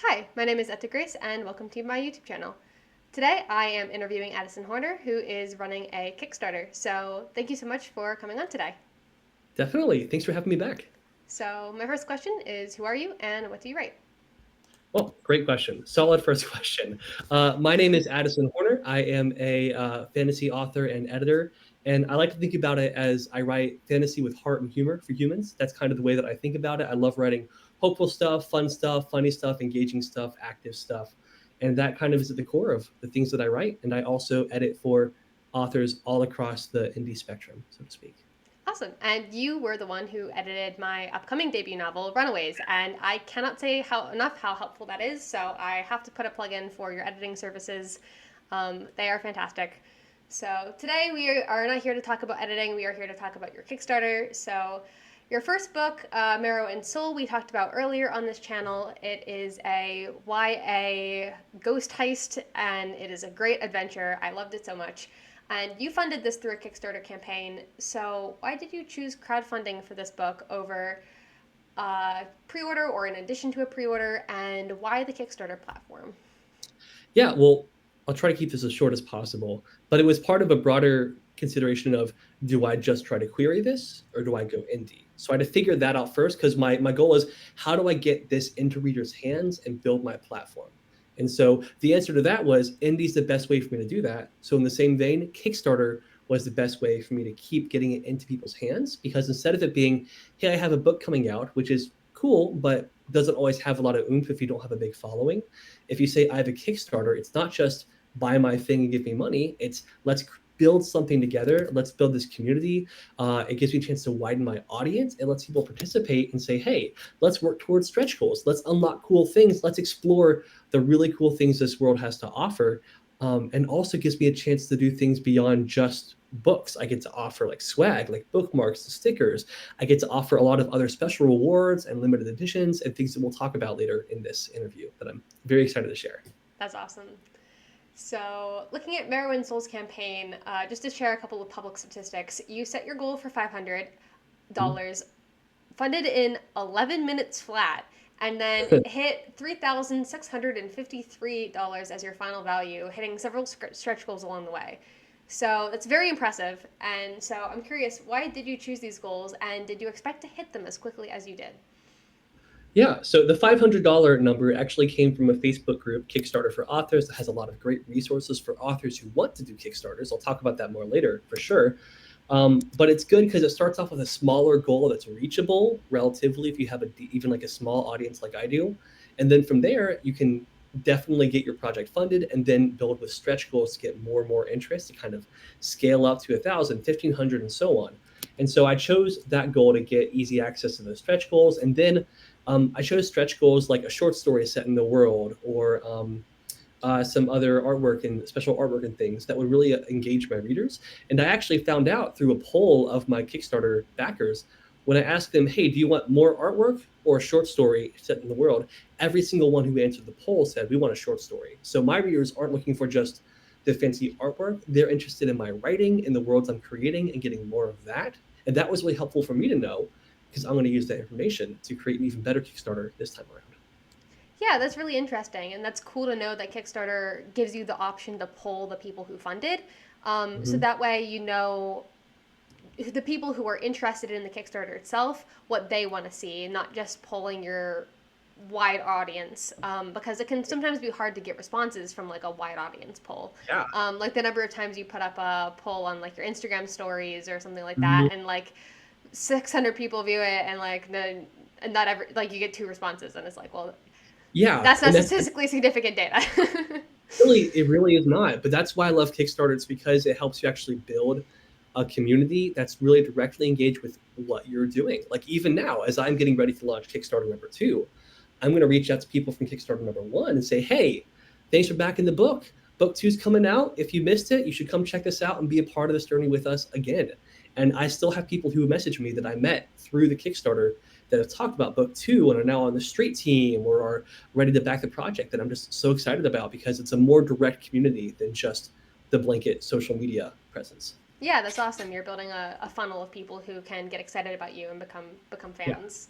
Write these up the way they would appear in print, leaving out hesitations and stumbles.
Hi, my name is Etta Grace, and welcome to my YouTube channel. Today, I am interviewing Addison Horner, who is running a Kickstarter. So, thank you so much for coming on today. Definitely. Thanks for having me back. So, my first question is, who are you, and what do you write? Well, great question. Solid first question. My name is Addison Horner. I am a fantasy author and editor, and I like to think about it as I write fantasy with heart and humor for humans. That's kind of the way that I think about it. I love writing hopeful stuff, funny stuff, engaging stuff, active stuff, and that kind of is at the core of the things that I write. And I also edit for authors all across the indie spectrum, so to speak. Awesome. And you were the one who edited my upcoming debut novel, Runaways, and I cannot say enough how helpful that is. So, I have to put a plug in for your editing services. They are fantastic. So, today we are not here to talk about editing, we are here to talk about your Kickstarter. So, your first book, Marrow and Soul, we talked about earlier on this channel. It is a YA ghost heist, and it is a great adventure. I loved it so much. And you funded this through a Kickstarter campaign. So, why did you choose crowdfunding for this book over pre order or in addition to a pre order? And why the Kickstarter platform? Yeah, well, I'll try to keep this as short as possible, but it was part of a broader consideration of, do I just try to query this or do I go indie? So I had to figure that out first because my goal is, how do I get this into readers' hands and build my platform? And so the answer to that was, indie's the best way for me to do that. So in the same vein, Kickstarter was the best way for me to keep getting it into people's hands, because instead of it being, hey, I have a book coming out, which is cool, but doesn't always have a lot of oomph if you don't have a big following. If you say I have a Kickstarter, it's not just buy my thing and give me money. It's let's build something together. Let's build this community. It gives me a chance to widen my audience. It lets people participate and say, hey, let's work towards stretch goals. Let's unlock cool things. Let's explore the really cool things this world has to offer. And also gives me a chance to do things beyond just books. I get to offer like swag, like bookmarks, stickers. I get to offer a lot of other special rewards and limited editions and things that we'll talk about later in this interview that I'm very excited to share. That's awesome. So, looking at Marrow and Soul's campaign, just to share a couple of public statistics, you set your goal for $500, funded in 11 minutes flat, and then hit $3,653 as your final value, hitting several stretch goals along the way. So that's very impressive. And so I'm curious, why did you choose these goals, and did you expect to hit them as quickly as you did? Yeah, so the $500 number actually came from a Facebook group, Kickstarter for Authors, that has a lot of great resources for authors who want to do Kickstarters. I'll talk about that more later for sure. But it's good because it starts off with a smaller goal that's reachable relatively if you have even like a small audience like I do. And then from there, you can definitely get your project funded and then build with stretch goals to get more and more interest to kind of scale up to 1,000, 1,500, and so on. And so I chose that goal to get easy access to those stretch goals. And then I chose stretch goals like a short story set in the world, or some other artwork and special artwork and things that would really engage my readers. And I actually found out through a poll of my Kickstarter backers, when I asked them, hey, do you want more artwork or a short story set in the world? Every single one who answered the poll said, we want a short story. So my readers aren't looking for just the fancy artwork. They're interested in my writing, in the worlds I'm creating, and getting more of that. And that was really helpful for me to know, because I'm going to use that information to create an even better Kickstarter this time around. Yeah, that's really interesting, and that's cool to know that Kickstarter gives you the option to poll the people who funded. So Mm-hmm. that way, you know the people who are interested in the Kickstarter itself, what they want to see, not just polling your wide audience, because it can sometimes be hard to get responses from like a wide audience poll. Yeah. Like the number of times you put up a poll on like your Instagram stories or something like that, Mhm. and like 600 people view it, and like and not every like you get two responses, and it's like, well, Yeah, that's not and that's statistically significant data. it really is not. But that's why I love Kickstarter. It's because it helps you actually build a community that's really directly engaged with what you're doing. Like even now, as I'm getting ready to launch Kickstarter number two, I'm going to reach out to people from Kickstarter number one and say, hey, thanks for backing the book. Book two's coming out. If you missed it, you should come check this out and be a part of this journey with us again. And I still have people who message me that I met through the Kickstarter that have talked about book two and are now on the straight team or are ready to back the project, that I'm just so excited about, because it's a more direct community than just the blanket social media presence. Yeah, that's awesome. You're building a funnel of people who can get excited about you and become Yeah. fans.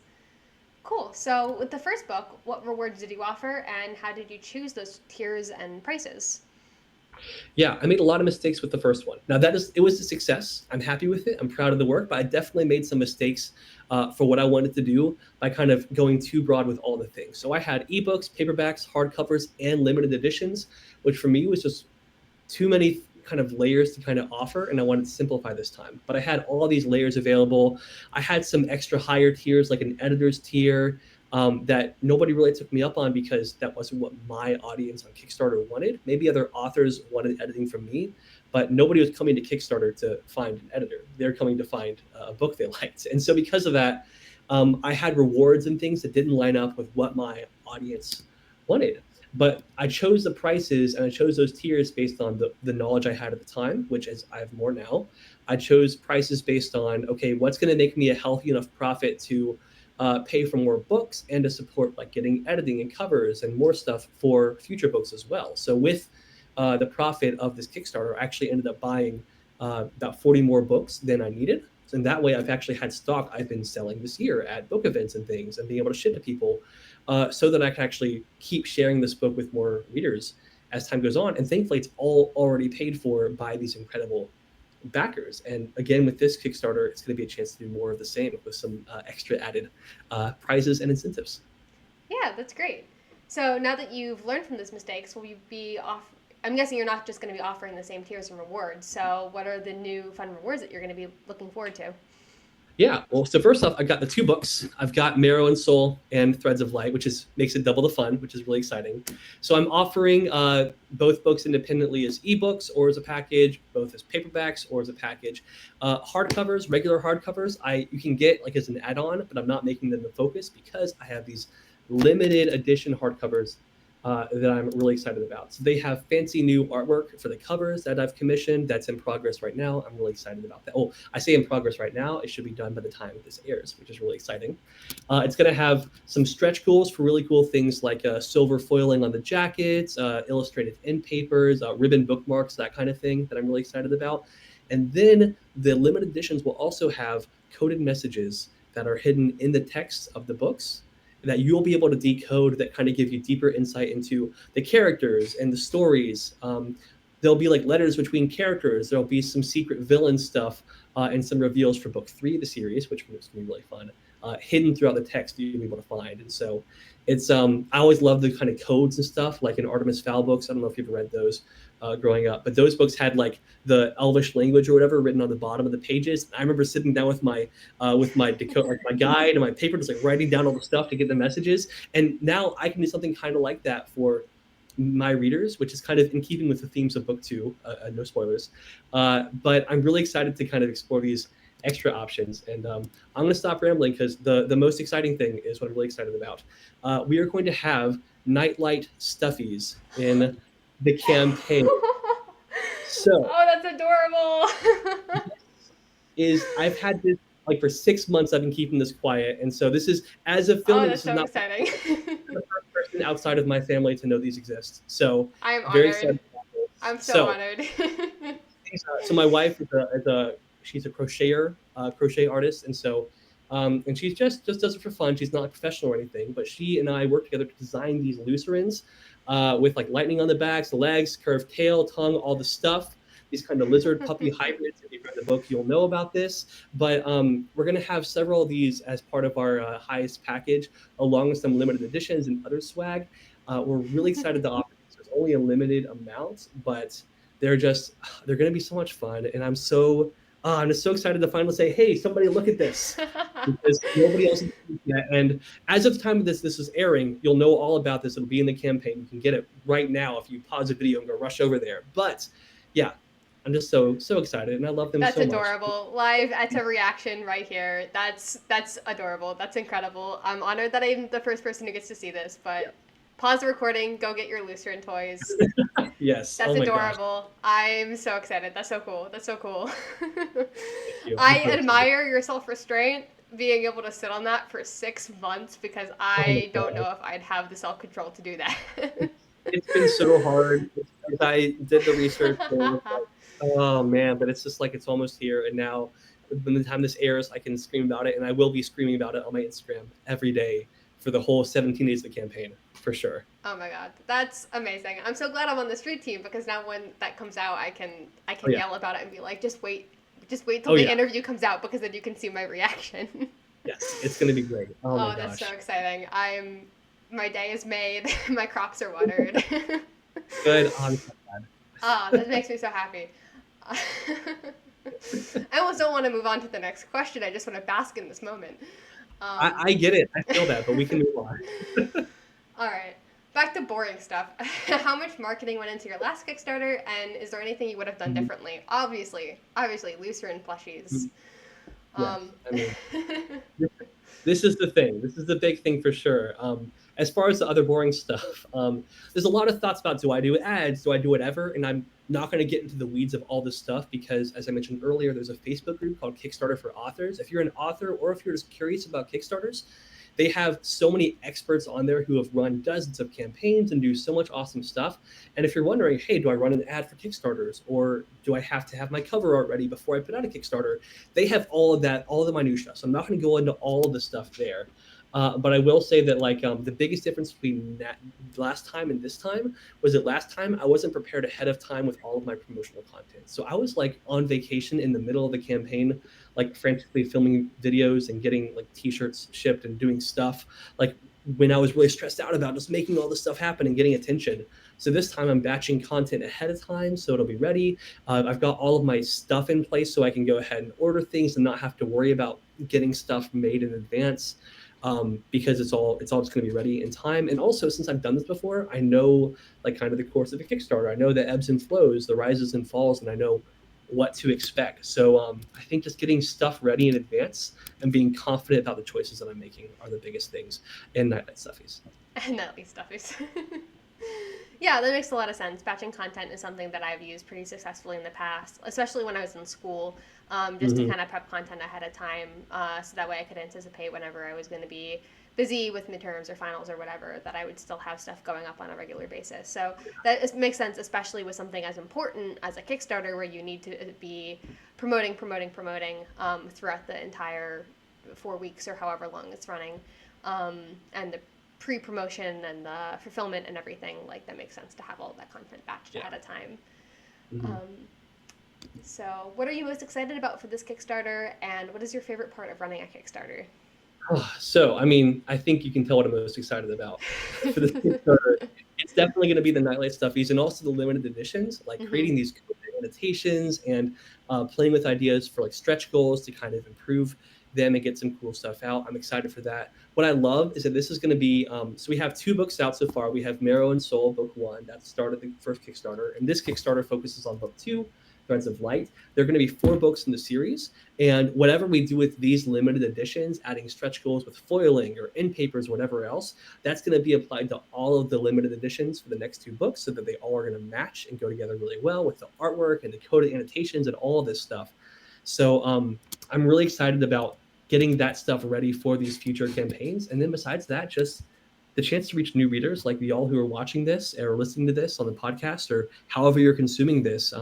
Cool. So with the first book, what rewards did you offer, and how did you choose those tiers and prices? Yeah, I made a lot of mistakes with the first one. Now it was a success. I'm happy with it. I'm proud of the work, but I definitely made some mistakes for what I wanted to do by kind of going too broad with all the things. So I had ebooks, paperbacks, hardcovers, and limited editions, which for me was just too many kind of layers to kind of offer, and I wanted to simplify this time. But I had all these layers available. I had some extra higher tiers, like an editor's tier, that nobody really took me up on because that wasn't what my audience on Kickstarter wanted. Maybe other authors wanted editing from me, but nobody was coming to Kickstarter to find an editor. They're coming to find a book they liked. And so because of that, I had rewards and things that didn't line up with what my audience wanted. But I chose the prices and I chose those tiers based on the knowledge I had at the time, which is I have more now. I chose prices based on, okay, what's going to make me a healthy enough profit to pay for more books and to support like getting editing and covers and more stuff for future books as well. So with the profit of this Kickstarter, I actually ended up buying about 40 more books than I needed. And that way I've actually had stock I've been selling this year at book events and things and being able to ship to people so that I can actually keep sharing this book with more readers as time goes on. And thankfully, it's all already paid for by these incredible backers. And again, with this Kickstarter, it's going to be a chance to do more of the same with some extra added prizes and incentives. Yeah, that's great. So now that you've learned from those mistakes, will you be off? I'm guessing you're not just going to be offering the same tiers and rewards. So what are the new fun rewards that you're going to be looking forward to? Yeah, well, so first off, I've got the two books. I've got Marrow and Soul and Threads of Light, which is makes it double the fun, which is really exciting. So I'm offering both books independently as ebooks or as a package, both as paperbacks or as a package. Hardcovers, regular hardcovers, you can get like as an add-on, but I'm not making them the focus because I have these limited edition hardcovers that I'm really excited about. So they have fancy new artwork for the covers that I've commissioned. That's in progress right now. I'm really excited about that. Oh, I say in progress right now. It should be done by the time this airs, which is really exciting. It's going to have some stretch goals for really cool things like silver foiling on the jackets, illustrated end papers, ribbon bookmarks, that kind of thing that I'm really excited about. And then the limited editions will also have coded messages that are hidden in the text of the books that you'll be able to decode that kind of give you deeper insight into the characters and the stories. There'll be like letters between characters. There'll be some secret villain stuff and some reveals for book 3 of the series, which is going to be really fun, hidden throughout the text you'll be able to find. And so it's, I always love the kind of codes and stuff like in Artemis Fowl books. I don't know if you've read those growing up, but those books had like the Elvish language or whatever written on the bottom of the pages. I remember sitting down with my like my guide and my paper, just like writing down all the stuff to get the messages. And now I can do something kind of like that for my readers, which is kind of in keeping with the themes of book 2. No spoilers, but I'm really excited to kind of explore these extra options. And I'm going to stop rambling because the most exciting thing is what I'm really excited about. We are going to have Nightlight Stuffies in the campaign. So Oh, that's adorable. I've had this like for 6 months. I've been keeping this quiet, and so this is as of Oh, filming. that's This is so not exciting. the first person outside of my family to know these exist. So I am very honored. excited about this. I'm so So honored. so my wife she's a crocheter, crochet artist, and so and she's just does it for fun. She's not a professional or anything, but she and I work together to design these Lucerans with like lightning on the backs, the legs, curved tail, tongue, all the stuff. These kind of lizard puppy hybrids. If you've read the book, you'll know about this. But we're going to have several of these as part of our highest package, along with some limited editions and other swag. We're really excited to offer these. There's only a limited amount, but they're going to be so much fun, and I'm just so excited to finally say, hey, somebody look at this, because nobody else has seen it yet. And as of the time of this is airing, you'll know all about this. It'll be in the campaign. You can get it right now if you pause the video and go rush over there. But yeah, I'm just so excited, and I love them That's so much. adorable. Live Etta reaction right here. That's adorable. That's incredible. I'm honored that I'm the first person who gets to see this, but pause the recording, go get your Lutheran toys. Yes. That's Oh my gosh. adorable. I'm so excited. That's so cool. That's so cool. Thank you. I'm I so excited. admire your self restraint being able to sit on that for 6 months because Oh my I don't god. know if I'd have the self control to do that. It's been so hard. As I did the research, it was like, oh man, but it's just like it's almost here, and now when the time this airs, I can scream about it, and I will be screaming about it on my Instagram every day for the whole 17 days of the campaign, for sure. Oh my god, that's amazing! I'm so glad I'm on the street team because now when that comes out, I Oh can yeah. yell about it and be like, just wait till Oh the yeah. interview comes out because then you can see my reaction. Yes, it's going to be great. Oh my Oh, that's so gosh. exciting! My day is made. My crops are watered. Good. Oh, I'm so glad. Ah, that makes me so happy. I almost don't want to move on to the next question. I just want to bask in this moment. Um, I get it. I feel that, but we can move on. all right, back to boring stuff. How much marketing went into your last Kickstarter, and is there anything you would have done Mhm. differently? Obviously, looser and plushies. Mhm. Yes. Um, I mean, this is the thing. This is the big thing for sure. As far as the other boring stuff, there's a lot of thoughts about, do I do ads? Do I do whatever? And I'm not going to get into the weeds of all this stuff because, as I mentioned earlier, there's a Facebook group called Kickstarter for Authors. If you're an author or if you're just curious about Kickstarters, they have so many experts on there who have run dozens of campaigns and do so much awesome stuff. And if you're wondering, hey, do I run an ad for Kickstarters, or do I have to have my cover art ready before I put out a Kickstarter? They have all of that, all of the minutia. So I'm not going to go into all of the stuff there. But I will say that the biggest difference between that last time and this time was that last time I wasn't prepared ahead of time with all of my promotional content. So I was like on vacation in the middle of the campaign, like frantically filming videos and getting like t-shirts shipped and doing stuff like when I was really stressed out about just making all this stuff happen and getting attention. So this time I'm batching content ahead of time so it'll be ready. I've got all of my stuff in place so I can go ahead and order things and not have to worry about getting stuff made in advance, because it's all just going to be ready in time. And also, since I've done this before, I know like kind of the course of a Kickstarter. I know the ebbs and flows, the rises and falls, and I know what to expect. So I think just getting stuff ready in advance and being confident about the choices that I'm making are the biggest things in Nightlight Stuffies. and Natalie Stuffies. Yeah, that makes a lot of sense. Batching content is something that I've used pretty successfully in the past, especially when I was in school, just to Mm-hmm. kind of prep content ahead of time, so that way I could anticipate whenever I was going to be busy with midterms or finals or whatever, that I would still have stuff going up on a regular basis. So makes sense, especially with something as important as a Kickstarter, where you need to be promoting throughout the entire 4 weeks or however long it's running, and the pre-promotion and the fulfillment and everything. Like, that makes sense to have all that content batched Yeah. ahead of time. Mm-hmm. So what are you most excited about for this Kickstarter, and what is your favorite part of running a Kickstarter? So, I mean, I think you can tell what I'm most excited about for this Kickstarter. It's definitely going to be the Nightlight Stuffies and also the limited editions, like Mm-hmm. creating these cool annotations and playing with ideas for like stretch goals to kind of improve them and get some cool stuff out. I'm excited for that. What I love is that this is going to be, so we have 2 books out so far. We have Marrow and Soul, book 1, that started the first Kickstarter. And this Kickstarter focuses on book 2, Threads of Light. There are going to be 4 books in the series. And whatever we do with these limited editions, adding stretch goals with foiling or end papers, whatever else, that's going to be applied to all of the limited editions for the next 2 books so that they all are going to match and go together really well with the artwork and the coded annotations and all of this stuff. So I'm really excited about getting that stuff ready for these future campaigns. And then besides that, just the chance to reach new readers like y'all who are watching this or listening to this on the podcast or however you're consuming this.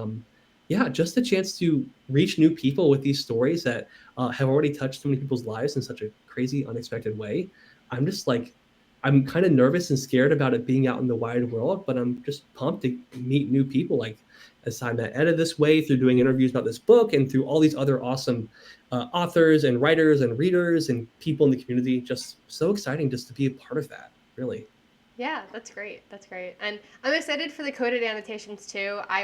Yeah, just the chance to reach new people with these stories that have already touched so many people's lives in such a crazy, unexpected way. I'm just like, I'm kind of nervous and scared about it being out in the wide world, but I'm just pumped to meet new people. Like, as I met Etta this way through doing interviews about this book and through all these other awesome authors and writers and readers and people in the community. Just so exciting just to be a part of that, really. Yeah, that's great. That's great. And I'm excited for the coded annotations too. I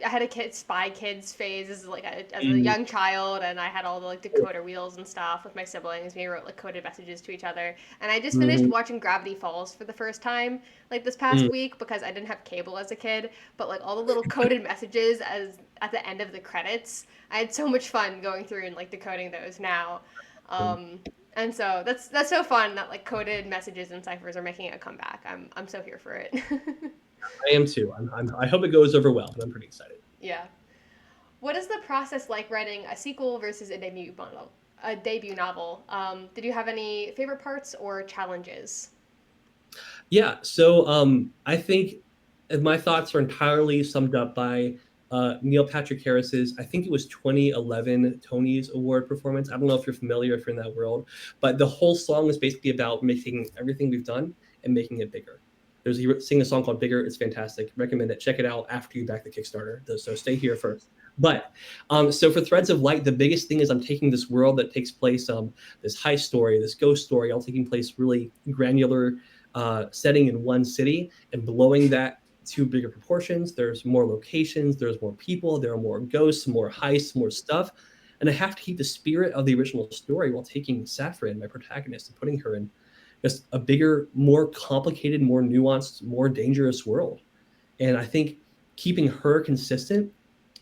had a Spy Kids phase as a Mm, young child, and I had all the like decoder wheels and stuff with my siblings. We wrote like coded messages to each other. And I just finished mhm, watching Gravity Falls for the first time like this past mm. week because I didn't have cable as a kid, but like all the little coded messages as at the end of the credits. I had so much fun going through and like decoding those now. Um, and so that's so fun that like coded messages and ciphers are making a comeback. I'm so here for it. I am too. I hope it goes over well, and I'm pretty excited. Yeah. What is the process like writing a sequel versus a debut novel? Did you have any favorite parts or challenges? Yeah, so I think my thoughts are entirely summed up by Neil Patrick Harris's, I think it was 2011 Tony's Award performance. I don't know if you're familiar, if you're in that world, but the whole song is basically about making everything we've done and making it bigger. He sing a song called Bigger. It's fantastic. Recommend it. Check it out after you back the Kickstarter. So stay here first. But so for Threads of Light, the biggest thing is I'm taking this world that takes place, this heist story, this ghost story, all taking place really granular setting in one city, and blowing that to bigger proportions. There's more locations, there's more people, there are more ghosts, more heists, more stuff. And I have to keep the spirit of the original story while taking Saffron, my protagonist, and putting her in just a bigger, more complicated, more nuanced, more dangerous world. And I think keeping her consistent,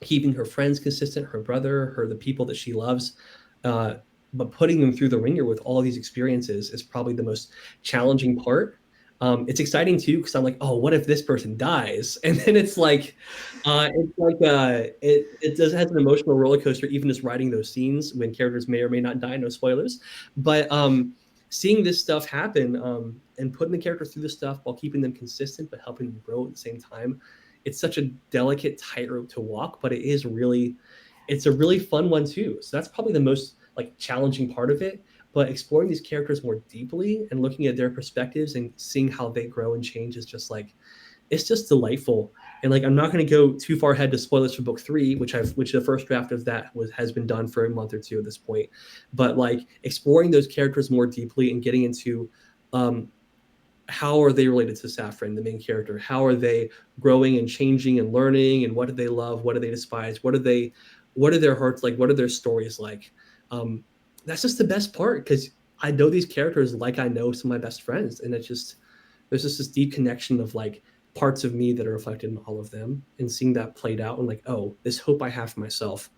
keeping her friends consistent, her brother, the people that she loves, but putting them through the ringer with all of these experiences is probably the most challenging part. It's exciting too because I'm like, oh, what if this person dies? And then it does has an emotional roller coaster, even just writing those scenes when characters may or may not die. No spoilers, but seeing this stuff happen and putting the characters through this stuff while keeping them consistent but helping them grow at the same time, it's such a delicate tightrope to walk, but it's a really fun one too. So that's probably the most like challenging part of it. But exploring these characters more deeply and looking at their perspectives and seeing how they grow and change is just like, it's just delightful. And like, I'm not going to go too far ahead to spoilers for book 3, which the first draft of that has been done for a month or two at this point. But like exploring those characters more deeply and getting into how are they related to Saffron, the main character? How are they growing and changing and learning? And what do they love? What do they despise? What are their hearts like? What are their stories like? That's just the best part because I know these characters like I know some of my best friends, and there's just this deep connection of like parts of me that are reflected in all of them, and seeing that played out and like, oh, this hope I have for myself,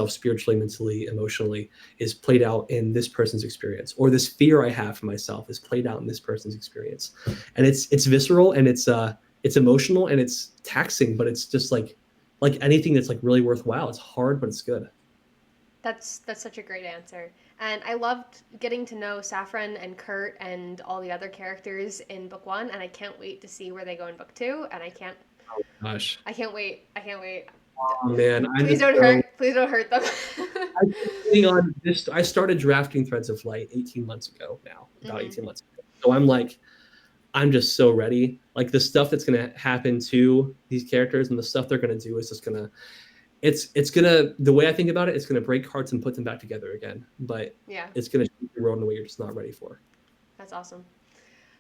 spiritually, mentally, emotionally, is played out in this person's experience, or this fear I have for myself is played out in this person's experience, and it's visceral and it's emotional and it's taxing, but it's just like anything that's like really worthwhile. It's hard, but it's good. That's such a great answer. And I loved getting to know Saffron and Kurt and all the other characters in book 1, and I can't wait to see where they go in book 2, and Gosh, I can't wait. I can't wait. oh man, Please don't hurt them. I'm sitting on this. I started drafting Threads of Light 18 months ago now, about 18 months ago. So I'm just so ready. Like the stuff that's going to happen to these characters and the stuff they're going to do is just going to, it's gonna, the way I think about it, it's gonna break hearts and put them back together again. But Yeah, it's gonna change the world in a way you're just not ready for. that's awesome.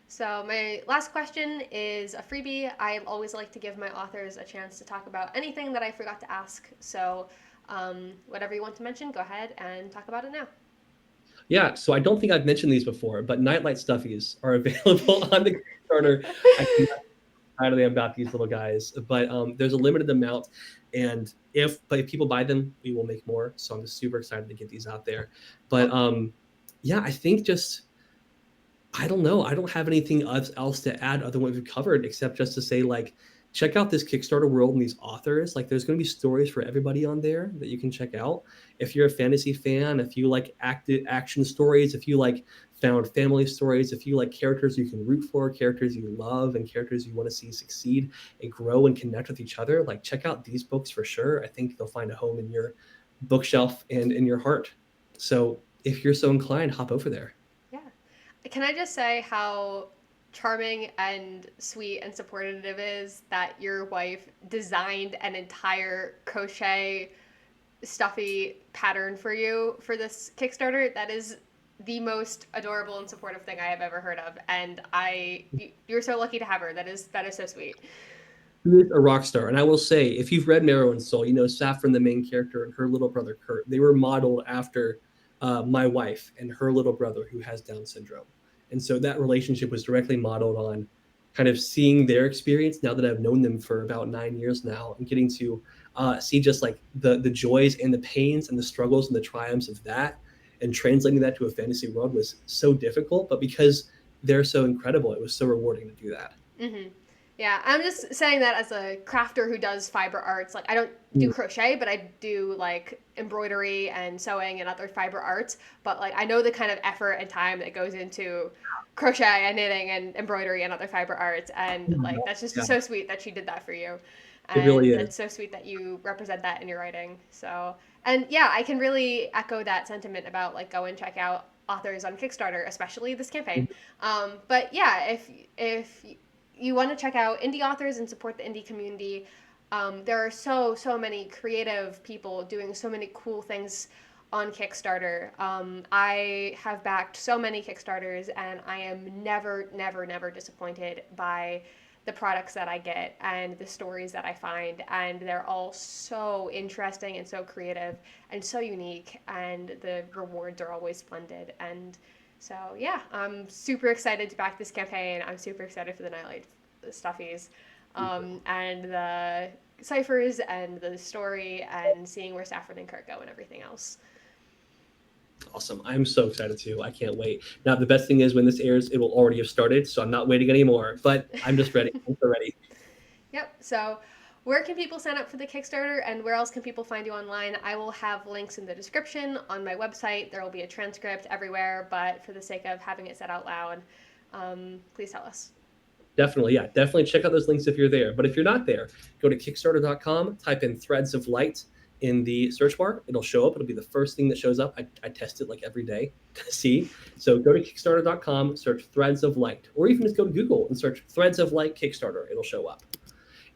So my last question is a freebie. I always like to give my authors a chance to talk about anything that I forgot to ask. So whatever you want to mention, go ahead and talk about it now. Yeah, so I don't think I've mentioned these before, but Nightlight Stuffies are available on the Kickstarter. I cannot highly about these little guys, but there's a limited amount, and if people buy them, we will make more. So I'm just super excited to get these out there. But yeah, I think just, I don't know. I don't have anything else to add other than what we've covered, except just to say, like, check out this Kickstarter world and these authors. Like, there's going to be stories for everybody on there that you can check out. If you're a fantasy fan, if you like action stories, if you like found family stories, if you like characters you can root for, characters you love, and characters you want to see succeed and grow and connect with each other, like, check out these books for sure. I think they'll find a home in your bookshelf and in your heart. So if you're so inclined, hop over there. Yeah. Can I just say how charming and sweet and supportive it is that your wife designed an entire crochet stuffy pattern for you for this Kickstarter? That is the most adorable and supportive thing I have ever heard of, and you're so lucky to have her. That is so sweet. She is a rock star. And I will say, if you've read Marrow and Soul, you know Saffron, the main character, and her little brother Kurt. They were modeled after my wife and her little brother who has Down syndrome. And so that relationship was directly modeled on kind of seeing their experience now that I've known them for about 9 years now, and getting to see just like the joys and the pains and the struggles and the triumphs of that, and translating that to a fantasy world was so difficult. But because they're so incredible, it was so rewarding to do that. Mm-hmm. Yeah, I'm just saying that as a crafter who does fiber arts. Like, I don't do crochet, but I do like embroidery and sewing and other fiber arts. But like, I know the kind of effort and time that goes into crochet and knitting and embroidery and other fiber arts. And like, that's just Yeah. so sweet that she did that for you. It really And is. that's so sweet that you represent that in your writing. So, and yeah, I can really echo that sentiment about like go and check out authors on Kickstarter, especially this campaign. But yeah, if you want to check out indie authors and support the indie community, there are so many creative people doing so many cool things on Kickstarter. I have backed so many Kickstarters, and I am never disappointed by the products that I get and the stories that I find. And they're all so interesting and so creative and so unique, and the rewards are always splendid. And so, yeah, I'm super excited to back this campaign. I'm super excited for the Nightlight stuffies, and the ciphers and the story and seeing where Saffron and Kurt go and everything else. Awesome. I'm so excited too. I can't wait. Now, the best thing is when this airs, it will already have started. So I'm not waiting anymore, but I'm just ready. I'm so ready. Yep. So, where can people sign up for the Kickstarter and where else can people find you online? I will have links in the description on my website. There will be a transcript everywhere, but for the sake of having it said out loud, please tell us. Definitely. Yeah. Definitely check out those links if you're there. But if you're not there, go to Kickstarter.com, type in Threads of Light in the search bar. It'll show up. It'll be the first thing that shows up. I test it like every day to see. So go to Kickstarter.com, search Threads of Light, or even just go to Google and search Threads of Light Kickstarter. It'll show up.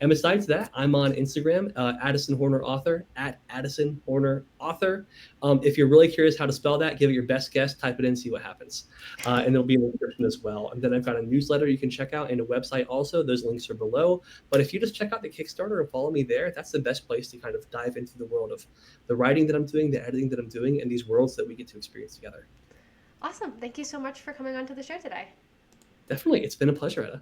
And besides that, I'm on Instagram, Addison Horner Author, at Addison Horner Author. If you're really curious how to spell that, give it your best guess, type it in, see what happens. And it'll be in the description as well. And then I've got a newsletter you can check out and a website also. Those links are below. But if you just check out the Kickstarter and follow me there, that's the best place to kind of dive into the world of the writing that I'm doing, the editing that I'm doing, and these worlds that we get to experience together. Awesome. Thank you so much for coming on to the show today. Definitely. It's been a pleasure, Etta.